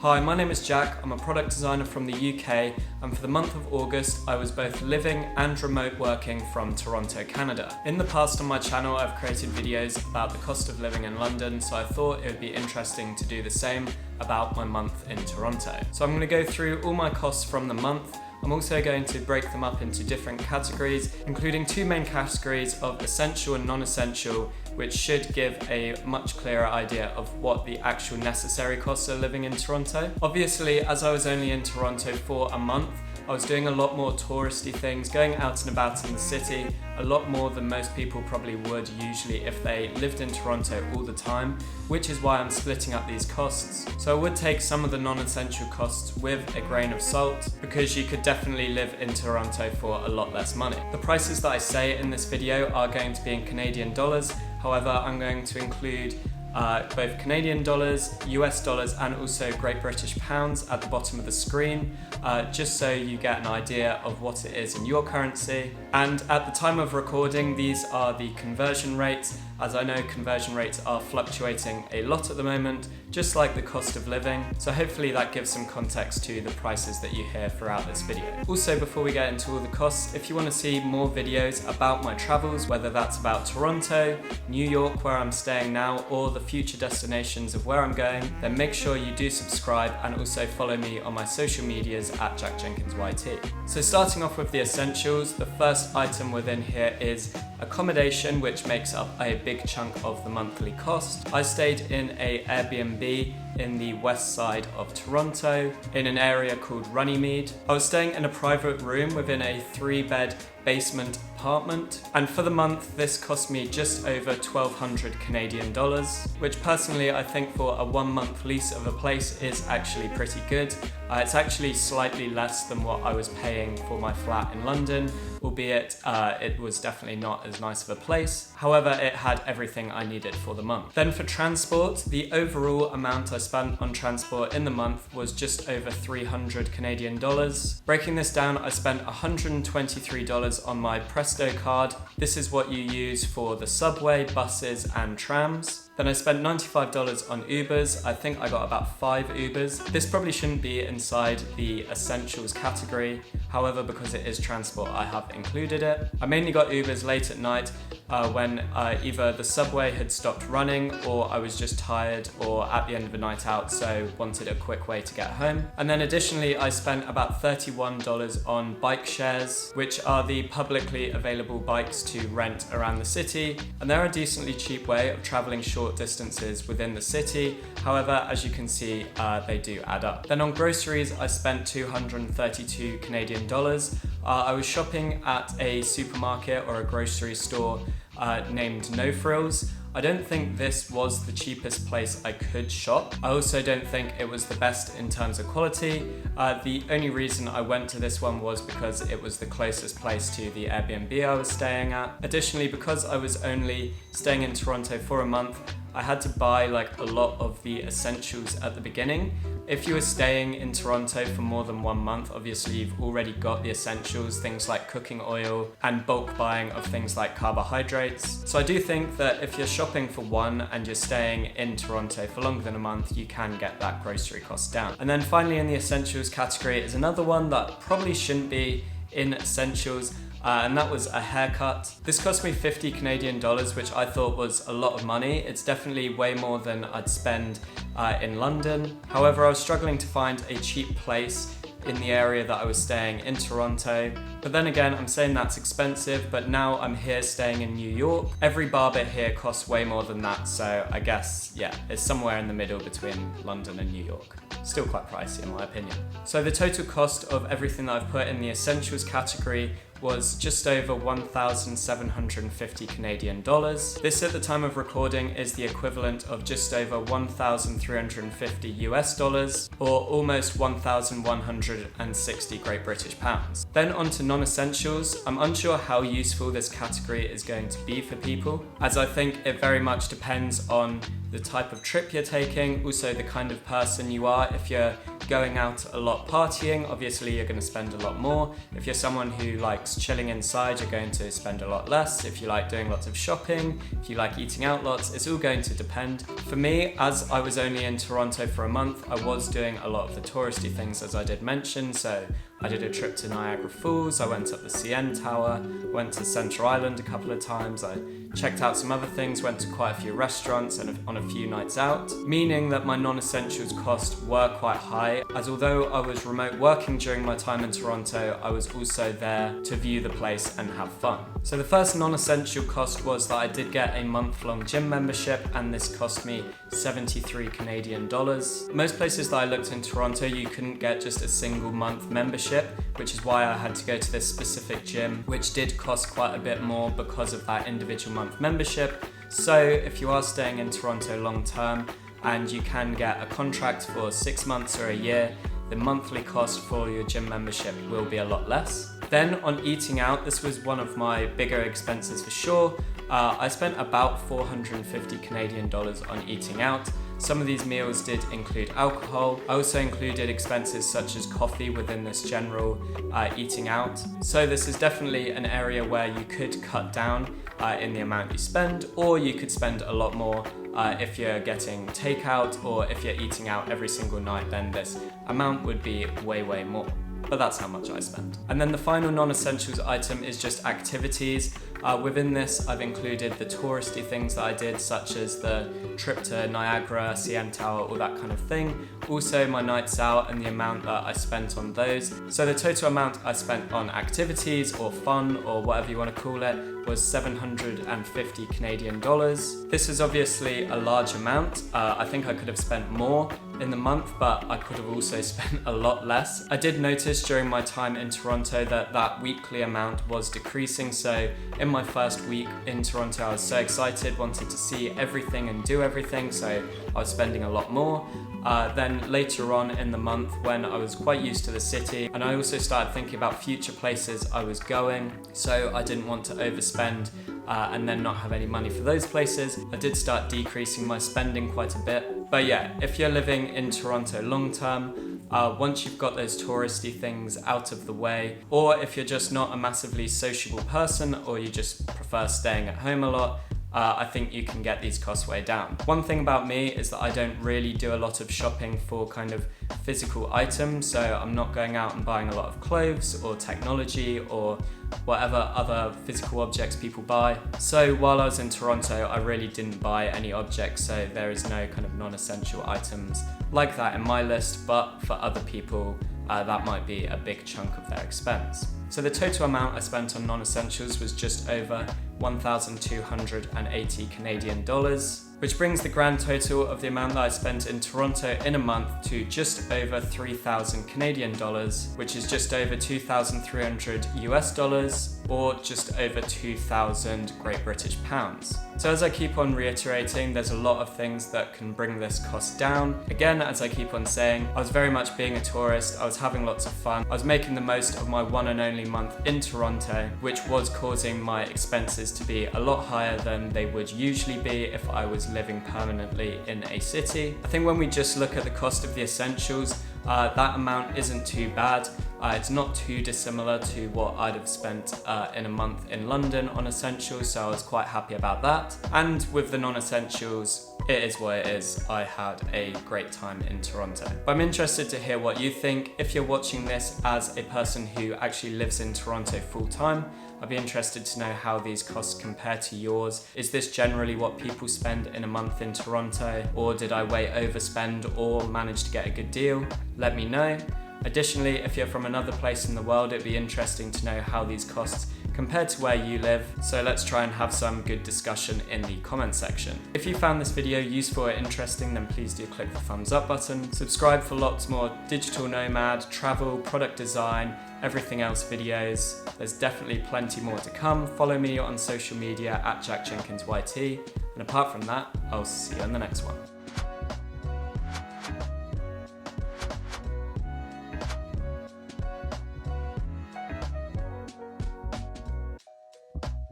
Hi, my name is Jack. I'm a product designer from the UK, and for the month of August, I was both living and remote working from Toronto, Canada. In the past on my channel, I've created videos about the cost of living in London, so I thought it would be interesting to do the same about my month in Toronto. So I'm going to go through all my costs from the month. I'm also going to break them up into different categories, including two main categories of essential and non-essential, which should give a much clearer idea of what the actual necessary costs of living in Toronto. Obviously, as I was only in Toronto for a month, I was doing a lot more touristy things, going out and about in the city, a lot more than most people probably would usually if they lived in Toronto all the time, which is why I'm splitting up these costs. So I would take some of the non-essential costs with a grain of salt, because you could definitely live in Toronto for a lot less money. The prices that I say in this video are going to be in Canadian dollars. However, I'm going to include both Canadian dollars, US dollars, and also Great British pounds at the bottom of the screen, just so you get an idea of what it is in your currency. And at the time of recording, these are the conversion rates, as I know conversion rates are fluctuating a lot at the moment, just like the cost of living. So hopefully that gives some context to the prices that you hear throughout this video. Also, before we get into all the costs, if you want to see more videos about my travels, whether that's about Toronto, New York, where I'm staying now, or the future destinations of where I'm going, then make sure you do subscribe and also follow me on my social medias at jackjenkinsyt. So starting off with the essentials, the first item within here is accommodation, which makes up a big chunk of the monthly cost. I stayed in a Airbnb in the west side of Toronto in an area called Runnymede. I was staying in a private room within a 3-bed basement apartment, and for the month this cost me just over 1,200 Canadian dollars, which personally I think for a 1-month lease of a place is actually pretty good. It's actually slightly less than what I was paying for my flat in London, albeit it was definitely not as nice of a place. However, it had everything I needed for the month. Then for transport, the overall amount I spent on transport in the month was just over 300 Canadian dollars. Breaking this down, I spent $123 on my Presto card. This is what you use for the subway, buses, and trams. Then I spent $95 on Ubers. I think I got about 5 Ubers. This probably shouldn't be inside the essentials category. However, because it is transport, I have included it. I mainly got Ubers late at night when either the subway had stopped running, or I was just tired, or at the end of a night out, so wanted a quick way to get home. And then additionally, I spent about $31 on bike shares, which are the publicly available bikes to rent around the city. And they're a decently cheap way of traveling short distances within the city. However, as you can see, they do add up. Then on groceries, I spent 232 Canadian dollars. I was shopping at a supermarket or a grocery store named No Frills. I don't think this was the cheapest place I could shop. I also don't think it was the best in terms of quality. The only reason I went to this one was because it was the closest place to the Airbnb I was staying at. Additionally, because I was only staying in Toronto for a month, I had to buy like a lot of the essentials at the beginning. If you were staying in Toronto for more than 1 month, obviously you've already got the essentials, things like cooking oil and bulk buying of things like carbohydrates. So I do think that if you're shopping for one and you're staying in Toronto for longer than a month, you can get that grocery cost down. And then finally in the essentials category is another one that probably shouldn't be in essentials, and that was a haircut. This cost me 50 Canadian dollars, which I thought was a lot of money. It's definitely way more than I'd spend in London. However, I was struggling to find a cheap place in the area that I was staying in Toronto. But then again, I'm saying that's expensive, but now I'm here staying in New York. Every barber here costs way more than that, so I guess, yeah, it's somewhere in the middle between London and New York. Still quite pricey in my opinion. So the total cost of everything that I've put in the essentials category was just over 1,750 Canadian dollars. This at the time of recording is the equivalent of just over 1,350 US dollars, or almost 1,160 Great British pounds. Then on to non-essentials. I'm unsure how useful this category is going to be for people, as I think it very much depends on the type of trip you're taking, also the kind of person you are. If you're going out a lot partying, obviously you're going to spend a lot more. If you're someone who likes chilling inside, you're going to spend a lot less. If you like doing lots of shopping, if you like eating out lots, it's all going to depend. For me, as I was only in Toronto for a month, I was doing a lot of the touristy things, as I did mention. So I did a trip to Niagara Falls, I went up the CN Tower, went to Centre Island a couple of times, I checked out some other things, went to quite a few restaurants and on a few nights out, meaning that my non-essentials costs were quite high, as although I was remote working during my time in Toronto, I was also there to view the place and have fun. So the first non-essential cost was that I did get a month-long gym membership, and this cost me 73 Canadian dollars. Most places that I looked in Toronto, you couldn't get just a single month membership, which is why I had to go to this specific gym, which did cost quite a bit more because of that individual month membership. So if you are staying in Toronto long term and you can get a contract for 6 months or a year, the monthly cost for your gym membership will be a lot less. Then on eating out, this was one of my bigger expenses for sure. I spent about 450 Canadian dollars on eating out. Some of these meals did include alcohol. I also included expenses such as coffee within this general eating out. So this is definitely an area where you could cut down in the amount you spend, or you could spend a lot more if you're getting takeout, or if you're eating out every single night, then this amount would be way more. But that's how much I spent. And then the final non-essentials item is just activities. Within this, I've included the touristy things that I did, such as the trip to Niagara, CN Tower, all that kind of thing. Also my nights out and the amount that I spent on those. So the total amount I spent on activities or fun or whatever you want to call it was 750 Canadian dollars. This is obviously a large amount. I think I could have spent more in the month, but I could have also spent a lot less. I did notice during my time in Toronto that that weekly amount was decreasing. So in my first week in Toronto, I was so excited, wanted to see everything and do everything, so I was spending a lot more. Then later on in the month, when I was quite used to the city, and I also started thinking about future places I was going, so I didn't want to overspend and then not have any money for those places, I did start decreasing my spending quite a bit. But yeah, if you're living in Toronto long term, once you've got those touristy things out of the way, or if you're just not a massively sociable person, or you just prefer staying at home a lot, I think you can get these costs way down. One thing about me is that I don't really do a lot of shopping for kind of physical items, so I'm not going out and buying a lot of clothes or technology or whatever other physical objects people buy. So while I was in Toronto, I really didn't buy any objects, so there is no kind of non-essential items like that in my list, but for other people, that might be a big chunk of their expense. So the total amount I spent on non-essentials was just over 1,280 Canadian dollars, which brings the grand total of the amount that I spent in Toronto in a month to just over 3,000 Canadian dollars, which is just over 2,300 US dollars, or just over 2,000 Great British pounds. So as I keep on reiterating, there's a lot of things that can bring this cost down. Again, as I keep on saying, I was very much being a tourist, I was having lots of fun, I was making the most of my one and only month in Toronto, which was causing my expenses to be a lot higher than they would usually be if I was living permanently in a city. I think when we just look at the cost of the essentials, that amount isn't too bad. It's not too dissimilar to what I'd have spent in a month in London on essentials, so I was quite happy about that. And with the non-essentials, it is what it is. I had a great time in Toronto. But I'm interested to hear what you think. If you're watching this as a person who actually lives in Toronto full time, I'd be interested to know how these costs compare to yours. Is this generally what people spend in a month in Toronto, or did I way overspend or manage to get a good deal? Let me know. Additionally, if you're from another place in the world, it'd be interesting to know how these costs compare to where you live, so let's try and have some good discussion in the comment section. If you found this video useful or interesting, then please do click the thumbs up button. Subscribe for lots more digital nomad, travel, product design, everything else videos. There's definitely plenty more to come. Follow me on social media at jackjenkinsyt, and apart from that, I'll see you in the next one.